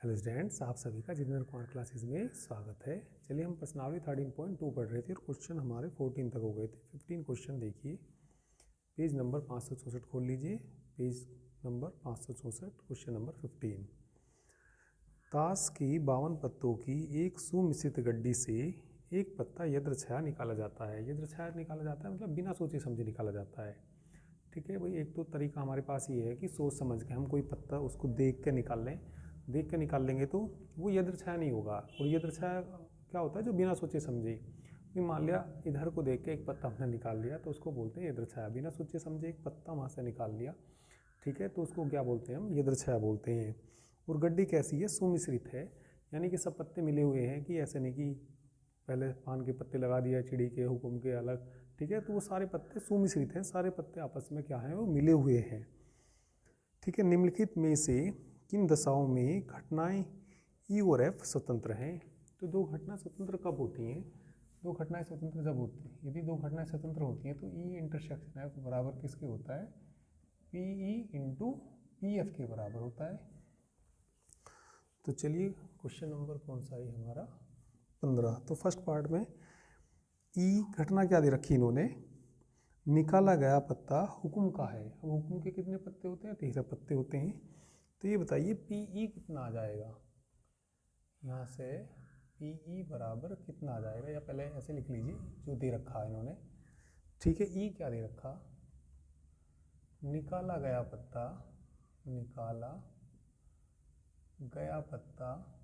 Hello students, आप सभी का जिनेंद्र कुमार क्लासेस में स्वागत है। चलिए हम प्रश्नावली 13.2 पढ़ रहे थे और क्वेश्चन हमारे 14 तक हो गए थे। 15 क्वेश्चन देखिए, पेज नंबर 564 खोल लीजिए। Page number 564, question number 15। ताश की 52 पत्तों की एक सुमिश्रित गड्डी से एक पत्ता यदृच्छया निकाला जाता है। यदृच्छया निकाला जाता है मतलब बिना सोचे समझे निकाला जाता है। ठीक है भाई, एक तो तरीका हमारे पास ये है कि सोच समझ के हम कोई पत्ता उसको देख के निकाल लें। देख के निकाल लेंगे तो वो यदृच्छया नहीं होगा। और यदृच्छया क्या होता है? जो बिना सोचे समझे। मान लिया इधर को देख के एक पत्ता हमने निकाल लिया तो उसको बोलते हैं यदृच्छया। बिना सोचे समझे एक पत्ता वहाँ से निकाल लिया, ठीक है, तो उसको क्या बोलते हैं? हम यदृच्छया बोलते हैं। और गड्डी कैसी है? सुमिश्रित है, यानी कि सब पत्ते मिले हुए हैं, कि ऐसे नहीं कि पहले पान के पत्ते लगा दिया चिड़ी के हुक्म के अलग, ठीक है। तो वो सारे पत्ते सुमिश्रित हैं, सारे पत्ते आपस में क्या हैं? वो मिले हुए हैं, ठीक है। निम्नलिखित में से किन दशाओं में घटनाएं ई और एफ स्वतंत्र हैं? तो दो घटना स्वतंत्र कब होती हैं? दो घटनाएं स्वतंत्र जब होती हैं, यदि दो घटनाएं स्वतंत्र होती हैं तो ई इंटरसेक्शन एफ बराबर किसके होता है? P E into P F के बराबर होता है। तो चलिए क्वेश्चन नंबर कौन सा है हमारा? 15। तो फर्स्ट पार्ट में ई घटना क्या दे रखी इन्होंने? निकाला गया पत्ता हुक्म का है। अब हुक्म के कितने पत्ते होते हैं? 13 पत्ते होते हैं। तो ये बताइए पी ई कितना आ जाएगा? यहाँ से पी ई बराबर कितना आ जाएगा, या पहले ऐसे लिख लीजिए जो दे रखा है इन्होंने, ठीक है। ई क्या दे रखा? निकाला गया पत्ता, निकाला गया पत्ता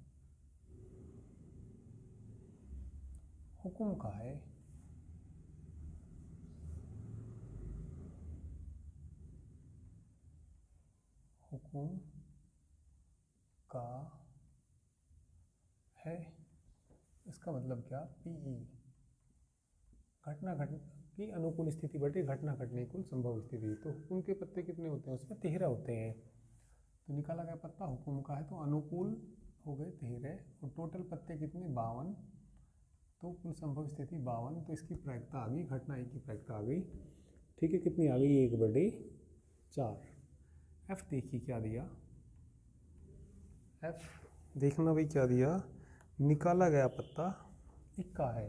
हुक्म का है। हुक्म का है, इसका मतलब क्या? पीई घटना की अनुकूल स्थिति बटे घटना घटने की कुल संभव स्थिति। तो हुक्म के पत्ते कितने होते हैं? उसमें 13 होते हैं। तो निकाला गया पत्ता हुक्म का है तो अनुकूल हो गए 13, और टोटल पत्ते कितने? 52। तो कुल संभव स्थिति 52। तो इसकी प्रायिकता आ गई, घटना एक की प्रायिकता आ गई, ठीक है। कितनी आ गई? 1/4। एफ देखिए क्या दिया? एफ देखना भाई क्या दिया? निकाला गया पत्ता इक्का है,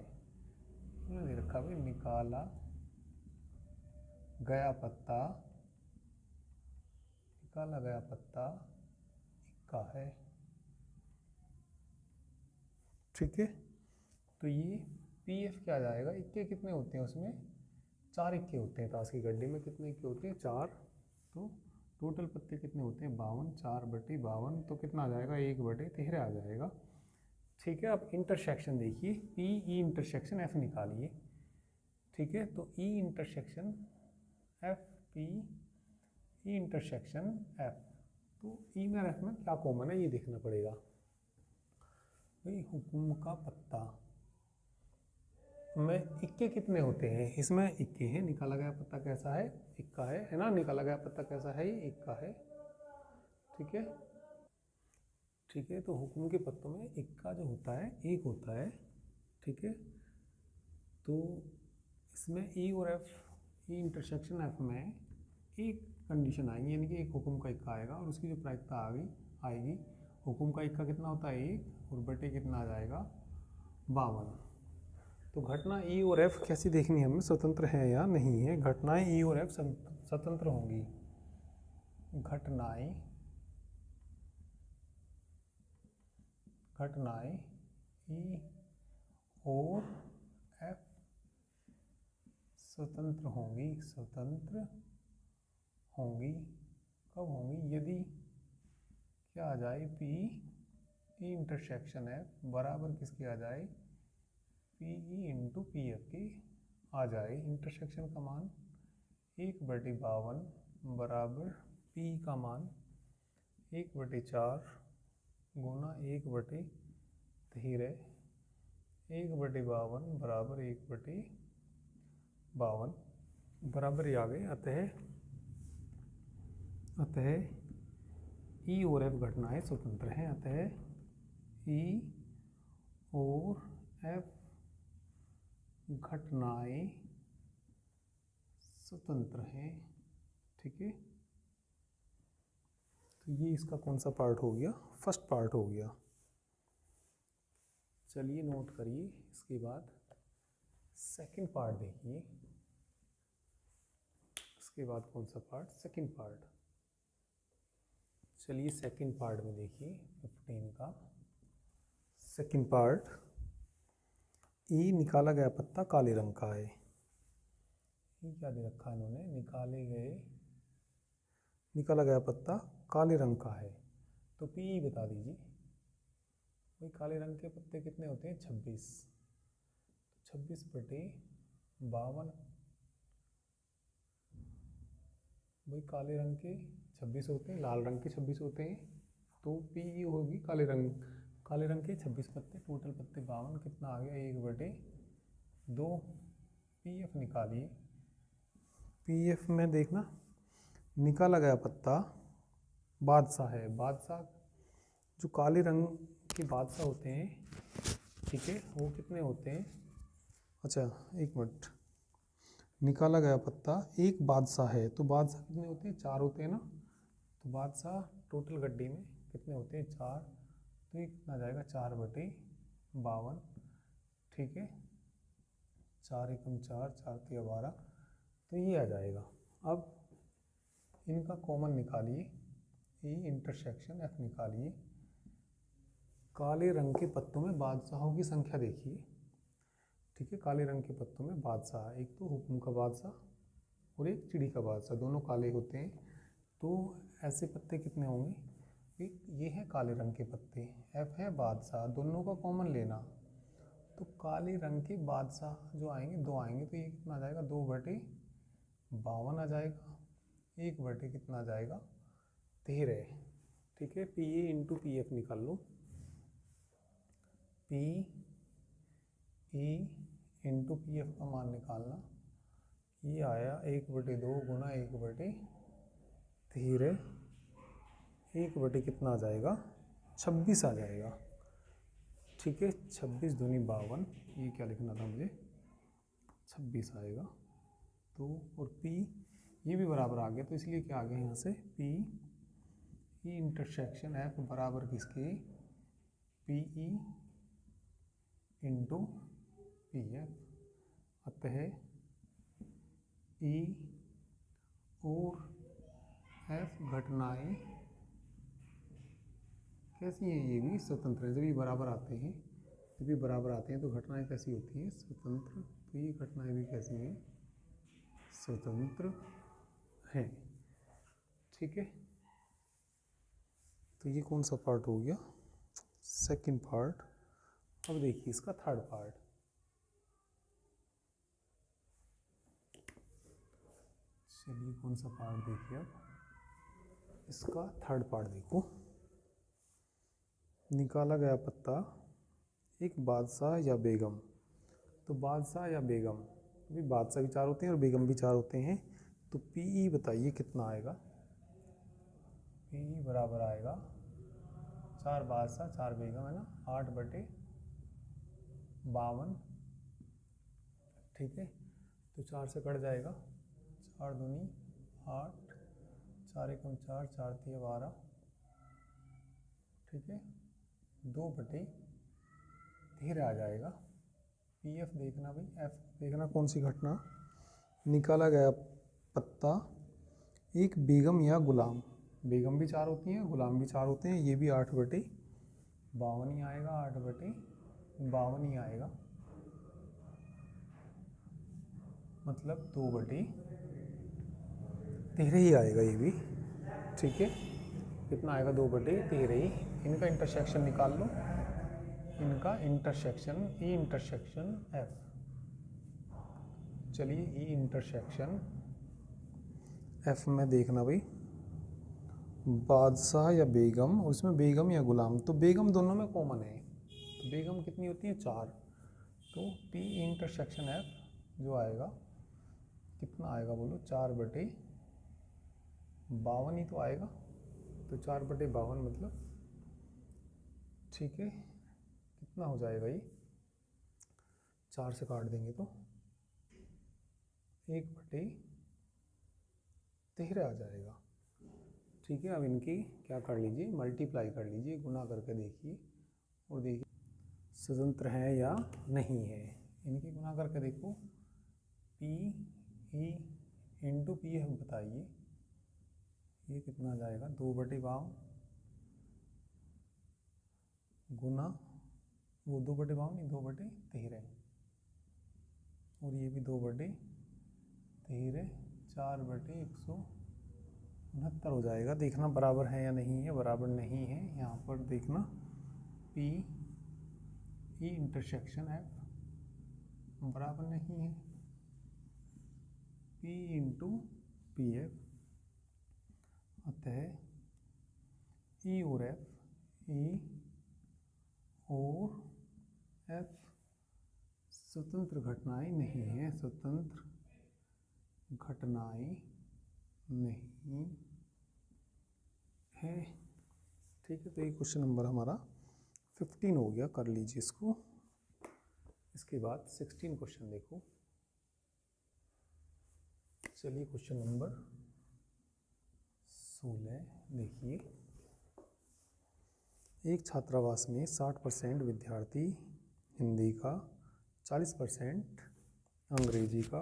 दे रखा भाई निकाला गया पत्ता, निकाला गया पत्ता इक्का है, ठीक है। तो ये पी एफ क्या आ जाएगा? इक्के कितने होते हैं उसमें? 4 इक्के होते हैं। ताश की गड्डी में कितने इक्के होते हैं? 4। तो टोटल पत्ते कितने होते हैं? 52। 4/52 तो कितना आ जाएगा? 1/13 आ जाएगा, ठीक है। अब इंटरसेक्शन देखिए, पी ई इंटरसेक्शन एफ निकालिए, ठीक है। तो E intersection F, P E intersection F, तो ई में एफ में क्या कॉमन है ये देखना पड़ेगा भाई। हुक्म का पत्ता में इक्के कितने होते हैं? इसमें इक्के हैं। निकाला गया पत्ता कैसा है? इक्का है ना। निकाला गया पत्ता कैसा है? ये इक्का है, ठीक है, ठीक है। तो हुक्म के पत्तों में इक्का जो होता है एक होता है, ठीक है। तो इसमें ई और एफ, ई इंटरसेक्शन एफ में एक कंडीशन आएगी, यानी कि एक हुक्म का इक्का आएगा और उसकी जो प्रायिकता आएगी, हुक्म का इक्का कितना होता है? 1, और बटे कितना आ जाएगा? 52। तो घटना ई और एफ कैसी देखनी है हमें? स्वतंत्र है या नहीं है? घटनाएं ई और एफ स्वतंत्र होंगी। घटनाएं ई और एफ स्वतंत्र होंगी। स्वतंत्र होंगी कब होंगी? यदि क्या आ जाए? पी ई इंटरसेक्शन एफ बराबर किसके आ जाए? P E into P F की आ जाए। इंटरसेक्शन का मान 1/52 बराबर पी का मान 1/4 गुना 1/13, 1/52 बराबर 1/52 बराबर ही आ गए। अतः ई और एफ घटनाएं स्वतंत्र हैं। अतः ई और एफ घटनाएं स्वतंत्र हैं, ठीक है। तो तो ये इसका कौन सा पार्ट हो गया, फर्स्ट पार्ट हो गया। चलिए नोट करिए। इसके बाद सेकंड पार्ट देखिए। इसके बाद कौन सा पार्ट, सेकंड पार्ट। चलिए सेकंड पार्ट में देखिए 15 का सेकंड पार्ट। ई निकाला गया पत्ता काले रंग का है। ये क्या दे रखा है इन्होंने, निकाला गया पत्ता काले रंग का है। तो पी बता दीजिए। वही काले रंग के पत्ते कितने होते हैं, 26। 26/52। वही काले रंग के 26 होते हैं, लाल रंग के 26 होते हैं। तो पी होगी काले रंग के 26 पत्ते, टोटल पत्ते 52, कितना आ गया 1/2। पीएफ निकालिए। पीएफ में देखना, निकाला गया पत्ता बादशाह है। बादशाह जो काले रंग के बादशाह होते हैं, ठीक है, वो कितने होते हैं, अच्छा एक मिनट। निकाला गया पत्ता एक बादशाह है, तो बादशाह कितने होते हैं, 4 होते हैं ना। तो बादशाह टोटल गड्डी में कितने होते हैं, 4। तो ये कितना जाएगा, 4/52, ठीक है। 4 एकम 4, 4 तिया 12, तो ये आ जाएगा। अब इनका कॉमन निकालिए, ई इंटरसेक्शन एफ निकालिए। काले रंग के पत्तों में बादशाहों की संख्या देखिए, ठीक है। काले रंग के पत्तों में बादशाह, एक तो हुक्म का बादशाह और एक चिड़ी का बादशाह, दोनों काले होते हैं। तो ऐसे पत्ते कितने होंगे, ये है काले रंग के पत्ते, एफ है बादशाह, दोनों का कॉमन लेना। तो काले रंग के बादशाह जो आएंगे 2 आएंगे, तो ये कितना आ जाएगा, 2/52 आ जाएगा। 1 कितना आ जाएगा, 13, ठीक है। P A into P F निकाल लो। P E into P F का मान निकालना, ये आया 1/2 गुना 1/13। 1 कितना आ जाएगा, 26 आ जाएगा, ठीक है। 26 दूनी 52, ये क्या लिखना था मुझे, 26 आएगा। तो और पी ये भी बराबर आ गया, तो इसलिए क्या आ गया यहाँ से, पी ई इंटरसेक्शन एफ बराबर किसके, P E into P F. अतः ई और एफ घटनाएं कैसी हैं, ये भी स्वतंत्र है। जब ये बराबर आते हैं, तो घटनाएं कैसी होती हैं, स्वतंत्र। तो ये घटनाएं भी कैसी हैं, स्वतंत्र हैं, ठीक है। तो ये कौन सा पार्ट हो गया, सेकंड पार्ट। अब देखिए इसका थर्ड पार्ट। चलिए कौन सा पार्ट देखिए, अब इसका थर्ड पार्ट देखो। निकाला गया पत्ता एक बादशाह या बेगम। तो बादशाह या बेगम, भी बादशाह भी 4 होते हैं और बेगम भी 4 होते हैं। तो पीई बताइए कितना आएगा, पीई बराबर आएगा 4 बादशाह 4 बेगम, है ना, 8/52, ठीक है। तो 4 से कट जाएगा, 4 दूनी 8, 4 एकम 4, 4 तिया 12, ठीक है। 2/13 आ जाएगा। पी एफ देखना भाई, एफ देखना कौन सी घटना, निकाला गया पत्ता एक बेगम या गुलाम। बेगम भी 4 होती हैं, गुलाम भी 4 होते हैं, ये भी 8/52 ही आएगा, 8/52 ही आएगा, मतलब 2/13 ही आएगा ये भी, ठीक है। कितना आएगा, 2/13 ही। इनका इंटरसेक्शन निकाल लो, इनका इंटरसेक्शन ई इंटरसेक्शन एफ। चलिए ई इंटरसेक्शन एफ में देखना भाई, बादशाह या बेगम, और इसमें बेगम या गुलाम। तो बेगम दोनों में कॉमन है, तो बेगम कितनी होती है, 4। तो पी इंटरसेक्शन एफ जो आएगा कितना आएगा बोलो, 4/52 ही तो आएगा। तो 4/52 मतलब, ठीक है, कितना हो जाएगा ये, 4 से काट देंगे तो 1/13 आ जाएगा, ठीक है, अब इनकी क्या कर लीजिए, मल्टीप्लाई कर लीजिए, गुना करके देखिए और देखिए स्वतंत्र है या नहीं है। इनकी गुना करके देखो, P E into P F, बताइए ये कितना आ जाएगा, 2/52 गुना वो 2/52 नहीं 2/13, और ये भी 2/13, 4/169 हो जाएगा। देखना बराबर है या नहीं है, बराबर नहीं है। यहाँ पर देखना पी ई इंटरसेक्शन एफ बराबर नहीं है, पी इंटू पी एफ, अतः ई और एफ, ई और एफ स्वतंत्र घटनाएं नहीं है, स्वतंत्र घटनाएं नहीं है। ठीक है, तो ये क्वेश्चन नंबर हमारा 15 हो गया, कर लीजिए इसको। इसके बाद 16 क्वेश्चन देखो। चलिए क्वेश्चन नंबर 16 देखिए। एक छात्रावास में 60% विद्यार्थी हिंदी का, 40% अंग्रेजी का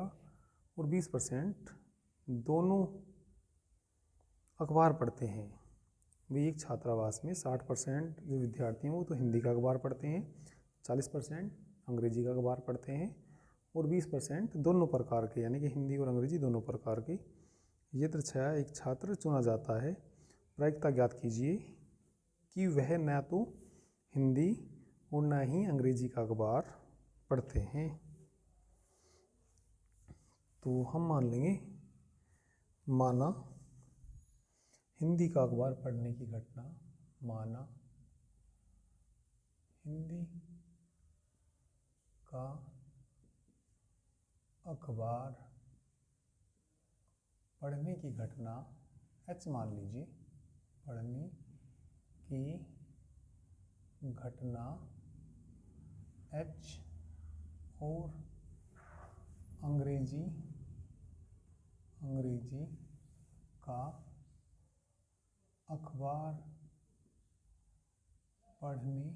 और 20% दोनों अखबार पढ़ते हैं। वे एक छात्रावास में 60% जो विद्यार्थी हैं वो तो हिंदी का अखबार पढ़ते हैं, 40% अंग्रेजी का अखबार पढ़ते हैं और 20% दोनों प्रकार के, यानी कि हिंदी और अंग्रेजी दोनों प्रकार के। यदृच्छया एक छात्र चुना जाता है। प्रायिकता ज्ञात कीजिए कि वह न तो हिंदी और न ही अंग्रेजी का अखबार पढ़ते हैं। तो हम मान लेंगे, माना हिंदी का अखबार पढ़ने की घटना, माना हिंदी का अखबार पढ़ने की घटना, एच मान लीजिए, पढ़ने की घटना एच, और अंग्रेजी का अखबार पढ़ने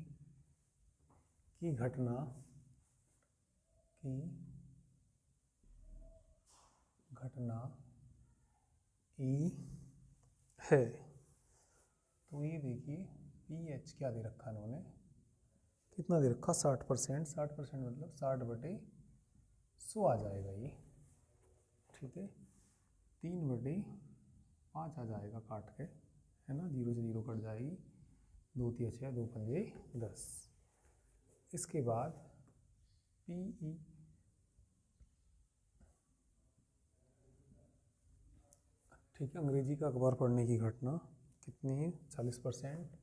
की घटना ई है। तो ये देखिए पी एच क्या दे रखा इन्होंने, कितना दे रखा, 60%, 60% मतलब 60/100 आ जाएगा ये। ठीक है, 3/5 आ जाएगा काट के, है ना, 0 से 0 कट जाएगी, 2 3 6 2 5 10। इसके बाद पी ई, ठीक है, अंग्रेजी का अखबार पढ़ने की घटना कितनी है, 40%,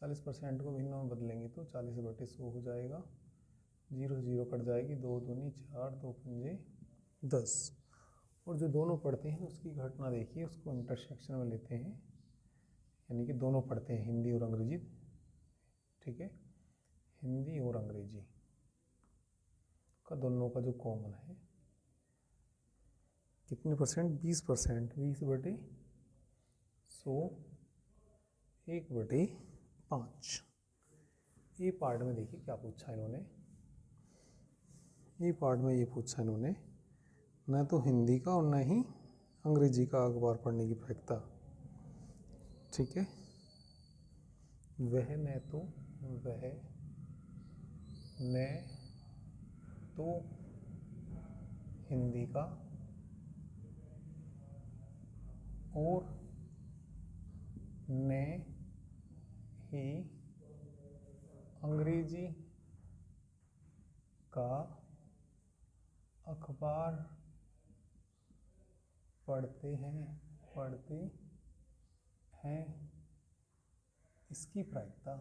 40% को भिन्नों में बदलेंगे तो 40/100 हो जाएगा, 0 से 0 कट जाएगी, 2 दूनी 4 2 5 10। और जो दोनों पढ़ते हैं उसकी घटना देखिए, उसको इंटरसेक्शन में लेते हैं, यानी कि दोनों पढ़ते हैं हिंदी और अंग्रेजी। ठीक है, हिंदी और अंग्रेजी का दोनों का जो कॉमन है, कितने परसेंट, 20%, 20/100, 1/5। ये पार्ट में देखिए क्या पूछा इन्होंने, ये पार्ट में ये पूछा इन्होंने, न तो हिंदी का और न ही अंग्रेजी का अखबार पढ़ने की प्रायिकता। ठीक है, वह न तो हिंदी का और न ही अंग्रेजी का अखबार पढ़ते हैं, इसकी प्रायिकता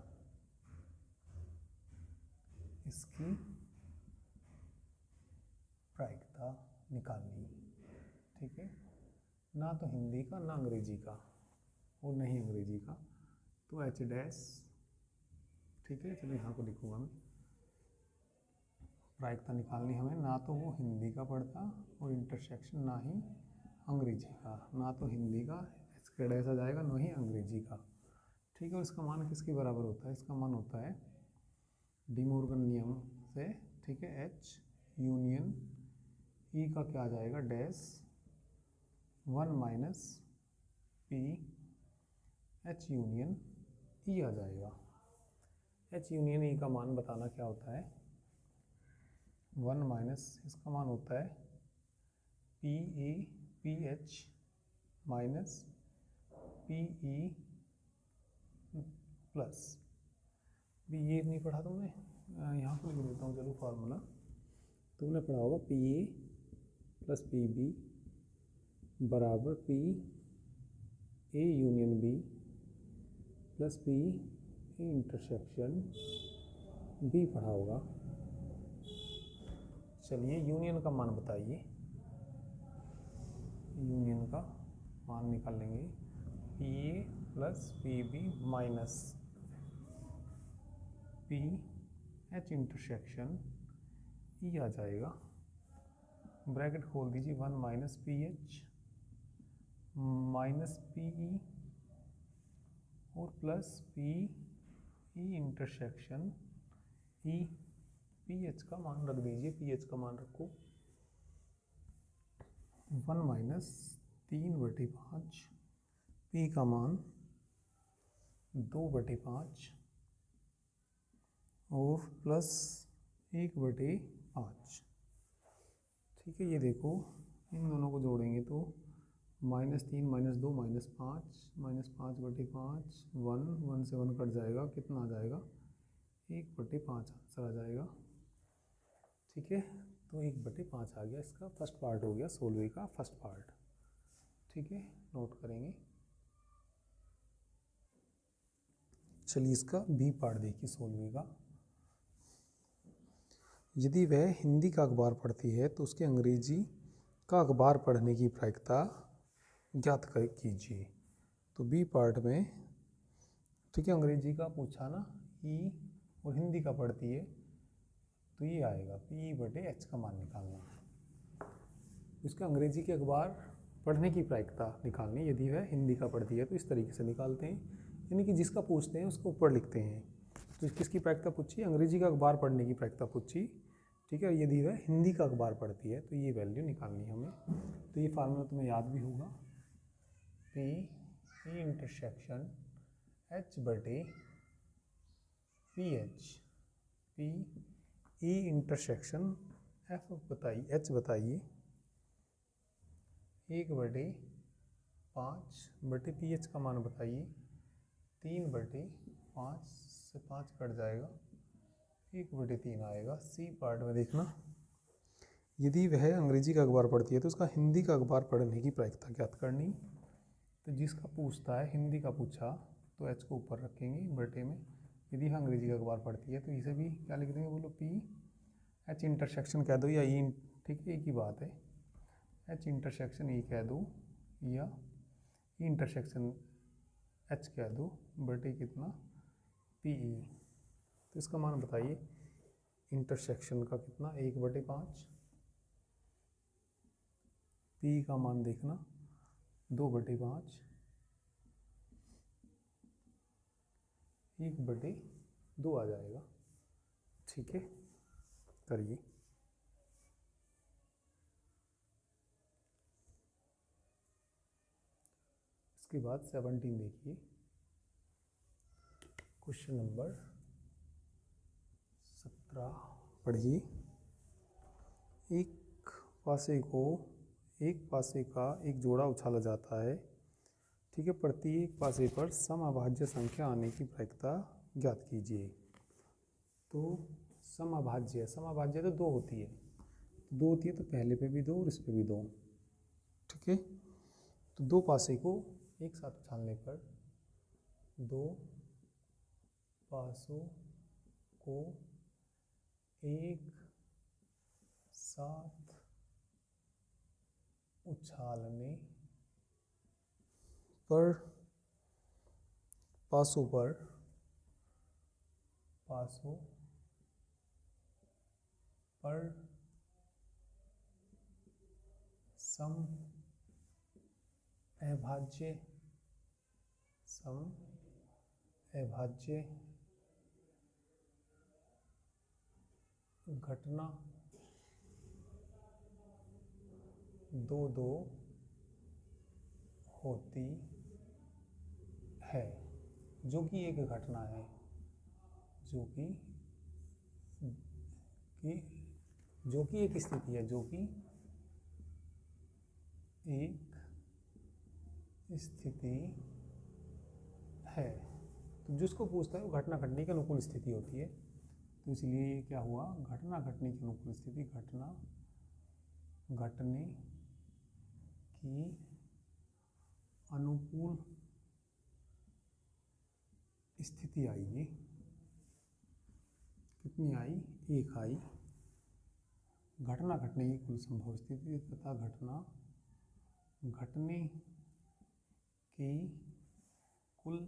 निकालनी। ठीक है, ना तो हिंदी का ना अंग्रेजी का और नहीं अंग्रेजी का, तो एच डैश। ठीक है, चलिए यहाँ को लिखूंगा मैं, प्रायिकता निकालनी हमें, ना तो वो हिंदी का पढ़ता और इंटरसेक्शन ना ही अंग्रेजी का, ना तो हिंदी का, एच इसका डैश आ जाएगा, नो ही अंग्रेजी का। ठीक है, और इसका मान किसके बराबर होता है? इसका मान होता है डी मॉर्गन नियम से, ठीक है, एच यूनियन ई का क्या आ जाएगा, dash 1 minus P H union E आ जाएगा। एच यूनियन ई का मान बताना क्या होता है, 1 माइनस इसका मान होता है P E P H minus P E plus भी, ये नहीं पढ़ा तुमने, यहाँ पर लिख देता हूँ चलो फार्मूला। तुमने पढ़ा होगा P A plus P B बराबर P A union B plus P A intersection B पढ़ा होगा। चलिए यूनियन का मान बताइए, यूनियन का मान निकाल लेंगे, P A plus P B minus P H intersection E आ जाएगा, ब्रैकेट खोल दीजिए, 1 minus P H minus P E और plus P E intersection E. P H का मान रख दीजिए, पी एच का मान रखो 1 माइनस 3/5, पी का मान 2/5 और प्लस 1/5। ठीक है, ये देखो इन दोनों को जोड़ेंगे तो -3 -2 -5 -5/5 1 से 1 कट जाएगा, कितना आ जाएगा 1/5 आंसर आ जाएगा। ठीक है, तो 1/5 आ गया, इसका फर्स्ट पार्ट हो गया सोलवे का फर्स्ट पार्ट। ठीक है, नोट करेंगे। चलिए इसका बी पार्ट देखिए सोलवे का। यदि वह हिंदी का अखबार पढ़ती है तो उसके अंग्रेजी का अखबार पढ़ने की प्रायिकता ज्ञात कीजिए। तो बी पार्ट में, ठीक है, अंग्रेजी का पूछा ना, ई और हिंदी का पढ़ती है तो ये आएगा P/H का मान निकालना। इसका अंग्रेजी के अखबार पढ़ने की प्रायिकता निकालनी, यदि वह हिंदी का पढ़ती है तो इस तरीके से निकालते हैं, यानी कि जिसका पूछते हैं उसको ऊपर लिखते हैं। तो किसकी प्रायिकता पूछी? अंग्रेजी का अखबार पढ़ने की प्रायिकता पूछी। ठीक है, यदि वह हिंदी का अखबार पढ़ती है तो ये वैल्यू निकालनी है हमें। तो ये फार्मूला तुम्हें याद भी होगा, P E intersection H/PH, P E intersection F बताइए, एच बताइए 1/5/PH का मान बताइए, 3/5 से 5 कट जाएगा, 1/3 आएगा। सी पार्ट में देखना, यदि वह अंग्रेजी का अखबार पढ़ती है तो उसका हिंदी का अखबार पढ़ने की प्रायिकता ज्ञात करनी। तो जिसका पूछता है, हिंदी का पूछा तो एच को ऊपर रखेंगे बटे में, यदि वह अंग्रेजी का अखबार पढ़ती है तो इसे भी क्या लिख देंगे, बोलो पी एच इंटरसेक्शन कह दो या ई, ठीक है, एक ही बात है, एच इंटरसेक्शन ई कह दो या ई इंटरसेक्शन एच कह दो बटे कितना पी ई। तो इसका मान बताइए इंटरसेक्शन का कितना, 1/5, पी का मान देखना 2/5, 1/2 आ जाएगा। ठीक है, करिए। इसके बाद 17 देखिए, क्वेश्चन नंबर 17 पढ़िए। एक पासे का एक जोड़ा उछाला जाता है, ठीक है, प्रत्येक पासे पर समअभाज्य संख्या आने की प्रायिकता ज्ञात कीजिए। तो समअभाज्य तो 2 होती है, तो 2 होती है तो पहले पे भी 2 और इस पे भी 2। ठीक है, तो 2 पासे को एक साथ उछालने पर 2 पासों को एक साथ उछालने पर पासों पर समअभाज्य सम अभाज्य घटना दो दो होती है, जो कि एक घटना है, जो कि एक स्थिति है, जो कि एक स्थिति है। तो जिसको पूछता है वो घटना घटने की अनुकूल स्थिति होती है। तो इसलिए ये क्या हुआ, घटना घटने की अनुकूल स्थिति, घटना घटने की अनुकूल स्थिति आएगी। कितनी आई, एक आई। घटना घटने की कुल संभव स्थिति तथा घटना घटने की कुल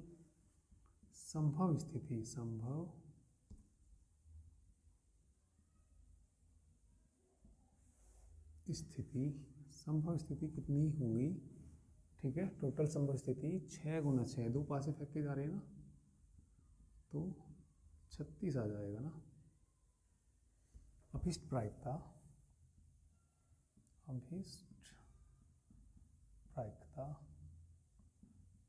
संभव स्थिति, संभव स्थिति कितनी होगी, ठीक है। टोटल संभव स्थिति 6 × 6, 2 पास से फेंक के जा रहे हैं ना, तो 36 आ जाएगा ना। अभिष्ट प्रायिकता,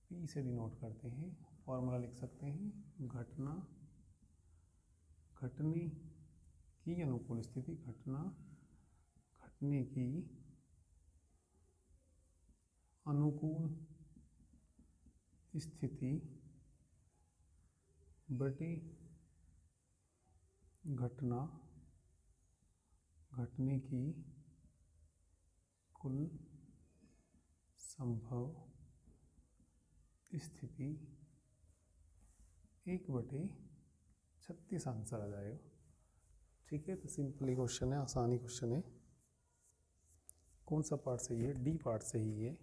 P से डिनोट करते हैं, फॉर्मूला लिख सकते हैं, घटना घटने की अनुकूल स्थिति, घटना घटने की अनुकूल स्थिति बटे घटना घटने की कुल संभव स्थिति 1/36 आंसर आ जाएगा, ठीक है। तो सिंपली क्वेश्चन है, आसानी क्वेश्चन है। कौन सा पार्ट सही है, डी पार्ट सही है,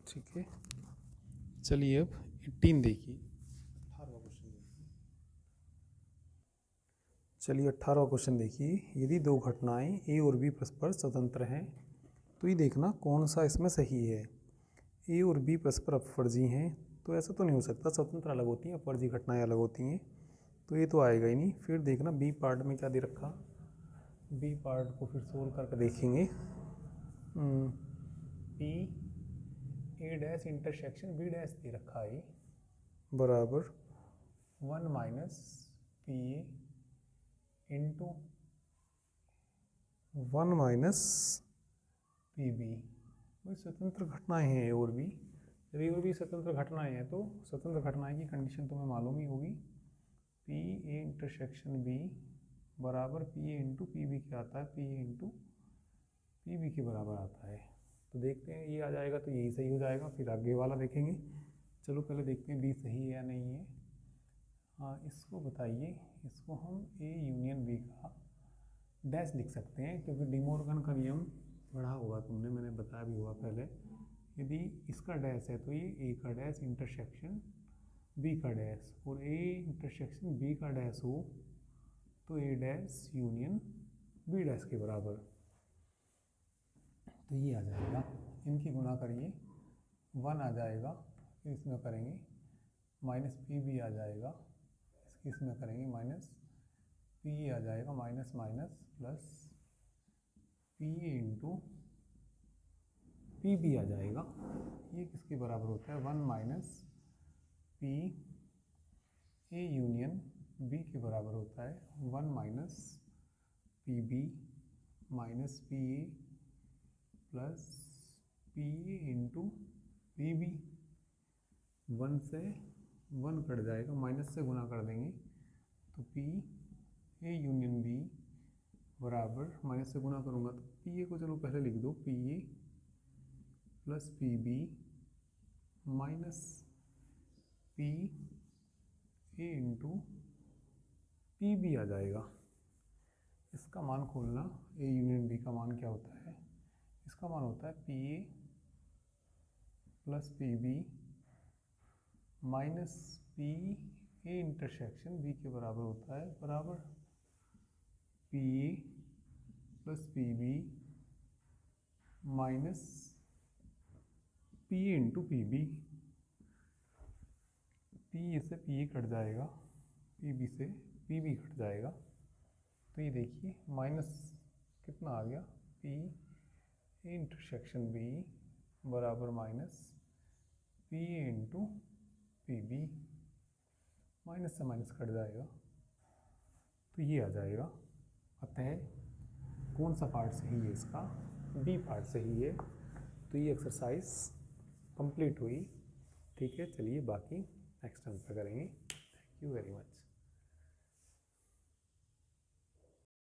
ठीक है। चलिए अब 18 देखिए, 18वां क्वेश्चन देखिए। चलिए 18वां क्वेश्चन देखिए। यदि दो घटनाएं ए और बी परस्पर स्वतंत्र हैं तो ये देखना कौन सा इसमें सही है। ए और बी परस्पर अपवर्जी हैं, तो ऐसा तो नहीं हो सकता, स्वतंत्र अलग होती हैं, अपवर्जी घटनाएं अलग होती हैं, तो ये तो आएगा ही नहीं। फिर देखना बी पार्ट में क्या दे रखा, बी पार्ट को फिर सोल्व करके देखेंगे। P A dash intersection B dash दे रखा है बराबर 1 - P A into 1 - P B. वही स्वतंत्र घटनाएं हैं ए और बी। जब ए और बी स्वतंत्र घटनाएं हैं तो स्वतंत्र घटनाएं की कंडीशन तुम्हें मालूम ही होगी, पी ए इंटरसेक्शन बी बराबर P A into P B क्या आता है, P A into P B के बराबर आता है। तो देखते हैं ये आ जाएगा तो यही सही हो जाएगा, फिर आगे वाला देखेंगे। चलो पहले देखते हैं बी सही है या नहीं है। हाँ, इसको बताइए, इसको हम ए यूनियन बी का डैश लिख सकते हैं, क्योंकि डिमोर्गन का नियम पढ़ा होगा तुमने, मैंने बताया भी हुआ पहले। यदि इसका डैश है तो ये ए का डैश इंटरसेक्शन बी का डैश, और ए इंटरसेक्शन बी का डैश हो तो ए डैश यूनियन बी डैश के बराबर। तो ये आ जाएगा, इनकी गुणा करिए 1 आ जाएगा, फिर इसमें करेंगे माइनस पी बी आ जाएगा, इसकी इसमें करेंगे माइनस पी ए आ जाएगा, minus minus plus P A into P B आ जाएगा। ये किसके बराबर होता है, 1 - पी ए यूनियन बी के बराबर होता है 1 - P B minus P A plus P A into P B. 1 से 1 कट जाएगा, माइनस से गुना कर देंगे तो पी ए यूनियन बी बराबर, माइनस से गुना करूँगा तो पी ए को चलो पहले लिख दो, P A plus P B minus P A into P B आ जाएगा। इसका मान खोलना, ए यूनियन बी का मान क्या होता है, इसका मान होता है P A plus P B minus P A intersection B के बराबर होता है, बराबर P A plus P B minus P A into P B. P से पी कट जाएगा, पी बी से पी बी कट जाएगा, तो ये देखिए माइनस कितना आ गया, पी इंटरसेक्शन बी बराबर minus P into P B, minus से माइनस कट जाएगा तो ये आ जाएगा। अतः कौन सा पार्ट सही है इसका, बी पार्ट सही है। तो ये एक्सरसाइज कंप्लीट हुई। ठीक है, चलिए बाकी नेक्स्ट टाइम पे करेंगे। Thank you very much.